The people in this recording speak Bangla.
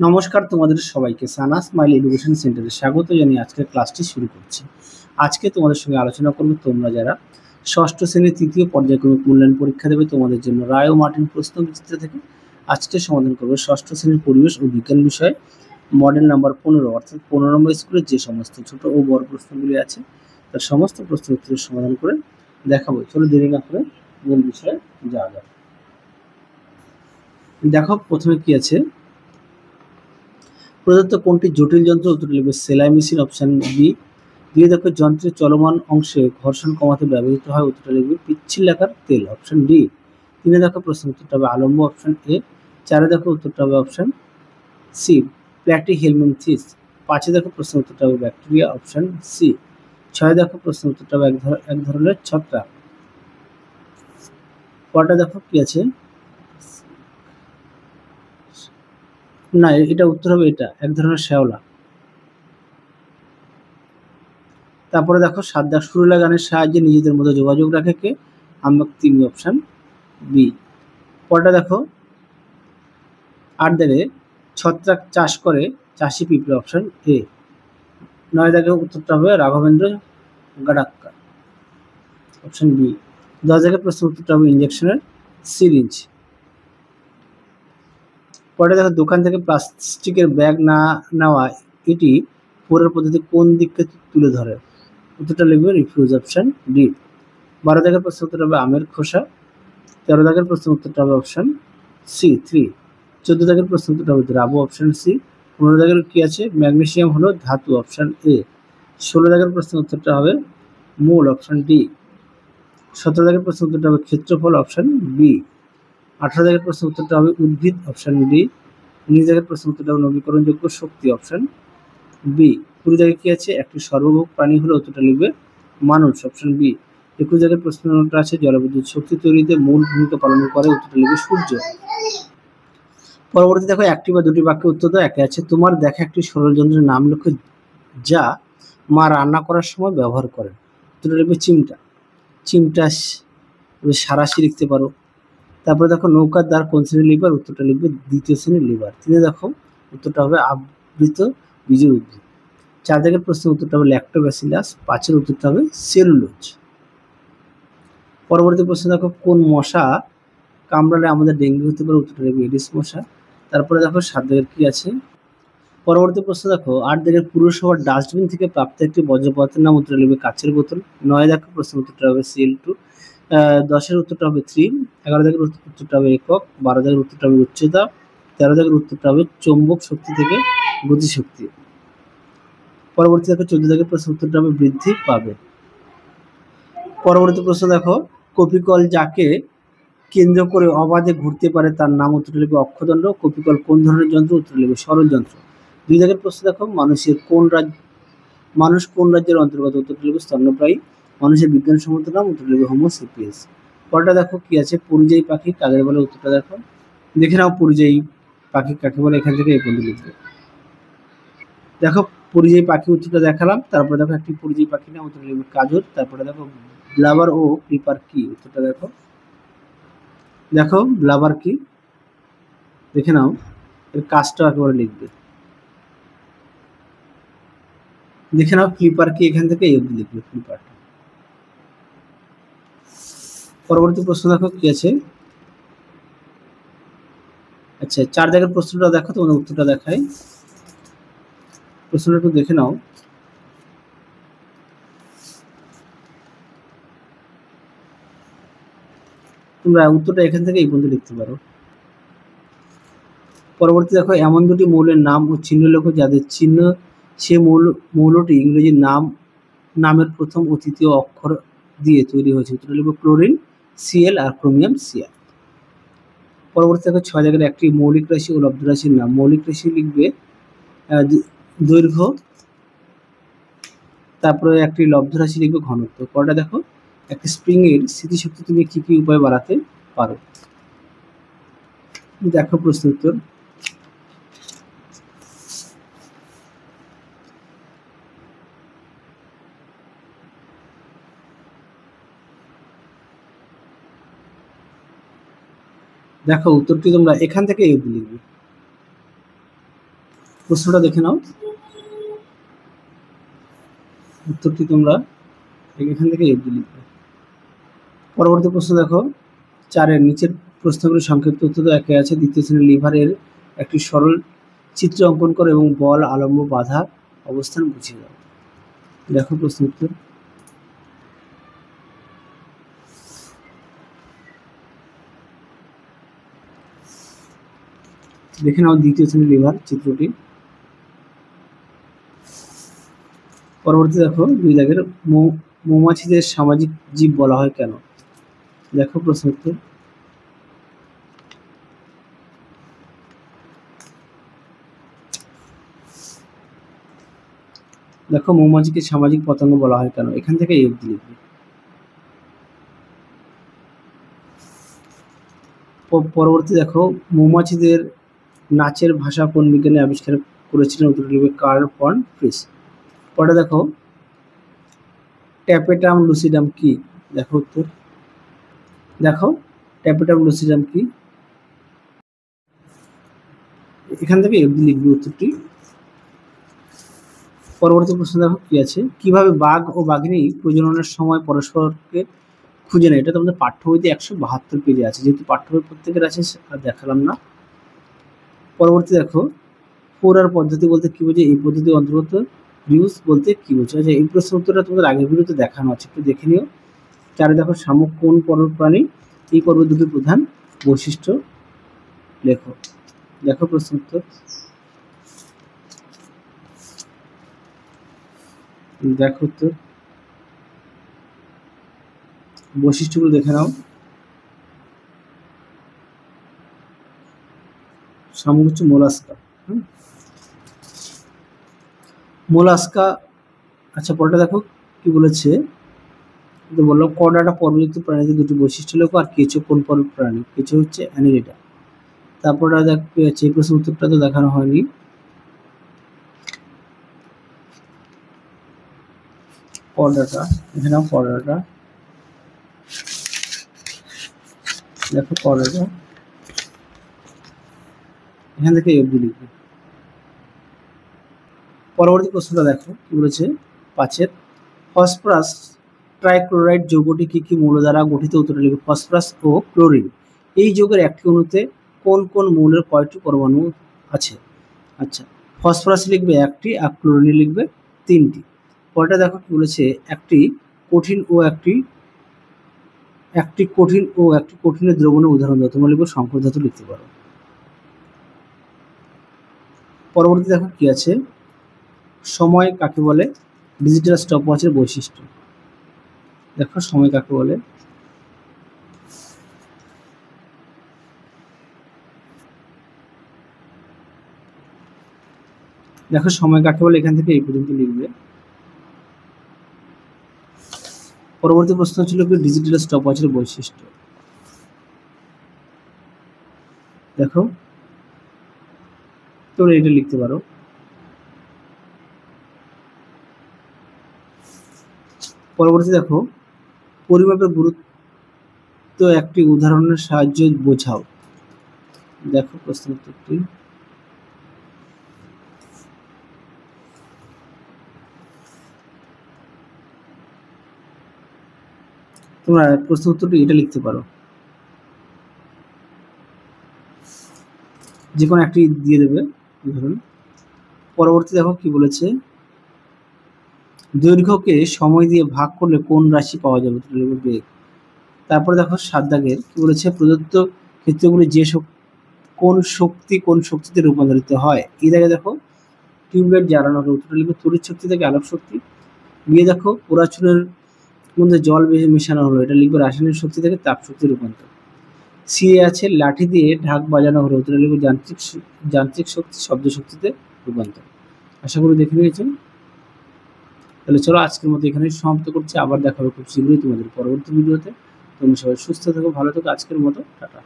নমস্কার তোমাদের সবাইকে সানা স্মাইল এডুকেশন সেন্টারে স্বাগত জানিয়ে আজকের ক্লাসটি শুরু করছি। আজকে তোমাদের সঙ্গে আলোচনা করব তোমরা যারা ষষ্ঠ শ্রেণীর তৃতীয় পর্যায়ক্রমিক মূল্যায়ন পরীক্ষা দেবে তোমাদের জন্য রায় ও মার্টিন প্রশ্নবিচিত্র থেকে আজকে সমাধান করবে ষষ্ঠ শ্রেণীর পরিবেশ ও বিজ্ঞান বিষয়ে মডেল নাম্বার 15 অর্থাৎ 15 নম্বর স্কুলের যে সমস্ত ছোট ও বড় প্রশ্নগুলি আছে তার সমস্ত প্রশ্ন উত্তরের সমাধান করে দেখাবো। চলো দেরি না করে মূল বিষয়ে যাওয়া যাক। দেখো প্রথমে কি আছে, প্রদত্ত কোনটি জটিল যন্ত্র? উত্তর লিখবে সেলাই মেশিন, অপশন বি। দিয়ে দেখো যন্ত্রের চলমান অংশে ঘর্ষণ কমাতে ব্যবহৃত হয়, উত্তরটা লিখবে পিচ্ছিল আকার তেল, অপশন ডি। তিনে দেখো প্রশ্ন উত্তরটা হবে আলম্ব, অপশন এ। চারে দেখো উত্তরটা হবে অপশন সি প্ল্যাটিহেলমিনথিস। পাঁচে দেখো প্রশ্ন উত্তরটা হবে ব্যাকটেরিয়া, অপশন সি। ছয় দেখো প্রশ্ন উত্তরটা হবে এক ধরনের ছত্রাক। পরটা দেখো কি আছে, না এটা উত্তর হবে এটা এক ধরনের শ্যাওলা। তারপরে দেখো সাত দাগ সুরেলা গানের সাহায্যে নিজেদের মধ্যে যোগাযোগ রাখে কে? আমরা তিনি, অপশন বি। পরটা দেখো আট দাগে ছত্রাক চাষ করে চাষি পিঁপড়ে, অপশন এ। নয় দাগে উত্তরটা হবে রাঘবেন্দ্র গাডাক্কা, অপশন বি। 10 দাগের প্রশ্ন উত্তরটা হবে ইঞ্জেকশনের সিরিঞ্জ। পরে দেখো দোকান থেকে প্লাস্টিকের ব্যাগ না নেওয়া এটি পরের পদ্ধতি কোন দিককে তুলে ধরে? উত্তরটা লিখবে রিফিউজ, অপশন ডি। 12 দাগের প্রশ্ন উত্তরটা হবে আমের খোসা। 13 দাগের প্রশ্ন উত্তরটা হবে অপশন সি 3। 14 দাগের প্রশ্ন উত্তরটা হবে দ্রাব, অপশন সি। 15 দাগের কি আছে, ম্যাগনেসিয়াম হলো ধাতু, অপশন এ। 16 দাগের প্রশ্ন উত্তরটা হবে মূল, অপশন ডি। 17 দাগের প্রশ্ন উত্তরটা হবে ক্ষেত্রফল, অপশন বি। 18 দাগের প্রশ্ন উত্তরটা হবে উদ্ভিদ, অপশন ডি। 19 দাগের প্রশ্ন উত্তরটা হবে নবীকরণযোগ্য শক্তি, অপশন বি। 20 দাগে কি আছে, একটি সর্বভোগ প্রাণী হলো, উত্তরটা লিখবে মানুষ, অপশন বি। 21 দাগের প্রশ্নটা আছে জলবিদ্যুৎ শক্তি তৈরিতে মূল ভূমিকা পালন করে, উত্তরটা লিখবে সূর্য। পরবর্তী দেখো একটি বা দুটি বাক্যে উত্তর দাও। একে আছে তোমার দেখা একটি সরল যন্ত্রের নাম লেখো যা মা রান্না করার সময় ব্যবহার করেন, উত্তরটা লিখবে চিমটা। চিমটা সারাশি লিখতে পারো। তারপরে দেখো নৌকার দ্বার কোন শ্রেণীর লিভার? উত্তরটা লিখবে দ্বিতীয় শ্রেণীর লিভার। তিনে দেখো উত্তরটা হবে আবৃত বীজের উদ্ভিদ। 4 দাগের প্রশ্নের উত্তরটা হবে ল্যাক্টোব্যাসিলাস। 5-এর উত্তরটা হবে সেলুলোজ। পরবর্তী প্রশ্ন দেখো কোন মশা কামড়ালে আমাদের ডেঙ্গু হতে পারে? উত্তরটা লিখবে এডিস মশা। তারপরে দেখো 7 দাগের কি আছে, পরবর্তী প্রশ্ন দেখো 8 দাগের পুরসভার ডাস্টবিন থেকে প্রাপ্ত একটি বর্জ্য পদার্থের নাম, উত্তরটা লিখবে কাচের বোতল। 9 দাগের প্রশ্ন উত্তরটা হবে Cl2। 10-এর উত্তরটা হবে 3। 11 দাগের উত্তরটা হবে একক। 12 দাগের উত্তরটা হবে উচ্চতা। 13 দাগের উত্তরটা হবে চৌম্বক শক্তি থেকে গতিশক্তি। পরবর্তী দেখো 14 দাগের প্রশ্ন উত্তরটা হবে বৃদ্ধি পাবে। পরবর্তী প্রশ্ন দেখো কপিকল যাকে কেন্দ্র করে অবাধে ঘুরতে পারে তার নাম, উত্তরটা লিখবে অক্ষদণ্ড। কপিকল কোন ধরনের যন্ত্র? উত্তরটা লিখবে সরল যন্ত্র। 2 দাগের প্রশ্ন দেখো মানুষ কোন রাজ্যের অন্তর্গত? উত্তরটা লিখবে স্তন্যপায়ী। মানুষের বিজ্ঞানসম্মত নাম, উত্তরটা লিখবে হোমো সেপিয়েন্স। পরটা দেখো কি আছে, পরিযায়ী পাখি কাদের বলে? উত্তরটা দেখো দেখে নাও পরিযায়ী পাখি কাকে বলে, এখান থেকে এই পর্যন্ত লিখবে। দেখো পরিযায়ী পাখি উত্তরটা দেখালাম। তারপরে দেখো একটি পরিযায়ী পাখি নাম, উত্তরটা লিখবে কাজল। তারপরে দেখো ব্লাবার ও ক্লিপার কি? উত্তরটা দেখো দেখো ব্লাবার কি দেখে নাও, এর কাজটা একেবারে লিখবে। দেখে নাও ক্লিপার কি, এখান থেকে এই অবধি লিখবে ক্লিপারটা। পরবর্তী প্রশ্ন দেখো কি আছে, আচ্ছা 4 দাগের প্রশ্নটা দেখো, তোমাদের উত্তরটা দেখাই। প্রশ্নটা একটু দেখে নাও। তোমরা উত্তরটা এখান থেকে এই পর্যন্ত লিখতে পারো। পরবর্তী দেখো এমন দুটি মৌলের নাম ও চিহ্ন লেখো যাদের চিহ্ন সে মৌলটি ইংরেজি নামের প্রথম ও তৃতীয় অক্ষর দিয়ে তৈরি হয়েছে, উত্তরটা লিখবে ক্লোরিন Cl আর ক্রোমিয়াম Cl। পরবর্তী দেখো 6 দাগের একটি মৌলিক রাশি ও লব্ধ রাশির নাম। মৌলিক রাশি লিখবে দৈর্ঘ্য, তারপরে একটি লব্ধ রাশি লিখবে ঘনত্ব। পরটা দেখো একটি স্প্রিং এর স্থিতিশক্তি তুমি কি কি উপায়ে বাড়াতে পারো? দেখো প্রশ্ন উত্তর। দেখো উত্তরটি তোমরা এখান থেকে এই লিখবে। প্রশ্নটা দেখে নাও, উত্তরটি তোমরা এখান থেকে এফ লিখবে। পরবর্তী প্রশ্ন দেখো, 4-এর নিচের প্রশ্নগুলি সংক্ষিপ্ত উত্তর একে আছে। দ্বিতীয় শ্রেণীর লিভারের একটি সরল চিত্র অঙ্কন করো এবং বল, আলম্ব, বাধা অবস্থান বুঝিয়ে দাও। দেখো প্রশ্ন উত্তর। দেখে নাও দ্বিতীয় শ্রেণীর লিভার চিত্রটি। পরবর্তী দেখো 2 দাগের, মৌমাছিদের সামাজিক জীব বলা হয় কেন? দেখো প্রশ্ন উত্তর। দেখো মৌমাছিকে সামাজিক পতঙ্গ বলা হয় কেন? এখান থেকে এফ লিখবে। পরবর্তী দেখো, মৌমাছিদের নাচের ভাষা কোন বিজ্ঞানী আবিষ্কার করেছিলেন? উত্তর লিখবে কার্ল ফন ফ্রিস। পরে দেখো, ট্যাপেটাম লুসিডাম কি? দেখো উত্তর। দেখো ট্যাপেটাম লুসিডাম কি? এখান থেকে এফ লিখবে উত্তরটি। পরবর্তী প্রশ্ন দেখো কি আছে, কিভাবে বাঘ ও বাঘিনী প্রজননের সময় পরস্পরকে খুঁজে নেয়? এটা তোমাদের পাঠ্য বইতে 172 পেজে আছে, যেহেতু পাঠ্য বই প্রত্যেকের আছে আর দেখালাম না। পরবর্তী দেখো, 4R পদ্ধতি বলতে কি বোঝে? এই পদ্ধতির অন্তর্গত রিউজ বলতে কি বোঝে? আচ্ছা, এই প্রশ্ন উত্তরটা তোমাদের আগের ভিডিওতে দেখানো আছে, একটু দেখে নিও। 4-এ দেখো, শামুক কোন পর্বের প্রাণী? এই পর্বের দুটি প্রধান বৈশিষ্ট্য লেখো। দেখো প্রশ্ন উত্তর। দেখো উত্তর, বৈশিষ্ট্যগুলো দেখে নাও। শামুক হচ্ছে মোলাস্কা। মোলাস্কা। আচ্ছা, পরেরটা দেখো কি বলেছে, বললাম কর্ডাটা পর্বযুক্ত প্রাণীদের দুটি বৈশিষ্ট্য লেখো। আর কেঁচো কোন পর্বের প্রাণী? কেঁচো হচ্ছে অ্যানিলিডা। তারপরে দেখো, এই প্রশ্ন উত্তরটা তো দেখানো হয়নি। কর্ডাটা এখানে কর্ডাটা, দেখো কর্ডাটা এখান থেকে এফ লিখবে। পরবর্তী প্রশ্নটা দেখো কি বলেছে, 5-এর, ফসফরাস ট্রাইক্লোরাইড যৌগটি কি কি মৌল দ্বারা গঠিত? উত্তরটা লিখবে ফসফরাস ও ক্লোরিন। এই যৌগের একটি অণুতে কোন কোন মৌলের কয়টি পরমাণু আছে? আচ্ছা, ফসফরাস লিখবে 1টি আর ক্লোরিন লিখবে 3টি। পরেরটা দেখো কি বলেছে, একটি কঠিন ও একটি কঠিনের দ্রবণের উদাহরণ দাও। তোমরা লিখবে শঙ্কর ধাতু লিখতে পারো। পরবর্তী দেখো কি আছে, সময় কাকে বলে? ডিজিটাল স্টপওয়াচের বৈশিষ্ট্য। দেখো সময় কাকে বলে? দেখো সময় কাকে বলে, এখান থেকে এই পর্যন্ত লিখবে। পরবর্তী প্রশ্ন ছিল কি ডিজিটাল স্টপওয়াচের বৈশিষ্ট্য। দেখো তোমরা এটা লিখতে পারো। পরবর্তী দেখো, পরিমাপের গুরুত্ব একটি উদাহরণের সাহায্যে বোঝাও। দেখো প্রশ্ন উত্তরটি। তোমরা প্রশ্ন উত্তরটি এটা লিখতে পারো, যে কোনো একটি দিয়ে দেবে উদাহরণ। পরবর্তী দেখো কি বলেছে, দৈর্ঘ্যকে সময় দিয়ে ভাগ করলে কোন রাশি পাওয়া যাবে? বেগ। তারপরে দেখো 7 দাগের কি বলেছে, প্রদত্ত ক্ষেত্রগুলি কোন শক্তিতে রূপান্তরিত হয়? এই দাগে দেখো টিউবলাইট জ্বালানো হলো, উত্তরটা লিখবে তড়িৎ শক্তি থেকে আলোক শক্তি। গিয়ে দেখো পোড়াচুনের মধ্যে জল মেশানো হলো, এটা লিখবে রাসায়নিক শক্তি থেকে তাপ শক্তি রূপান্তর। সি আছে লাঠি দিয়ে ঢাক বাজানো হলো, উত্তরটা লিখবে যান্ত্রিক শক্তি শব্দ শক্তিতে রূপান্তর। আশা করি দেখে নিয়েছেন। তাহলে চলো আজকের মতো এখানে সমাপ্ত করছি, আবার দেখা হবে খুব শীঘ্রই তোমাদের পরবর্তী ভিডিওতে। তোমরা সবাই সুস্থ থেকো, ভালো থেকো। আজকের মতো টাটা।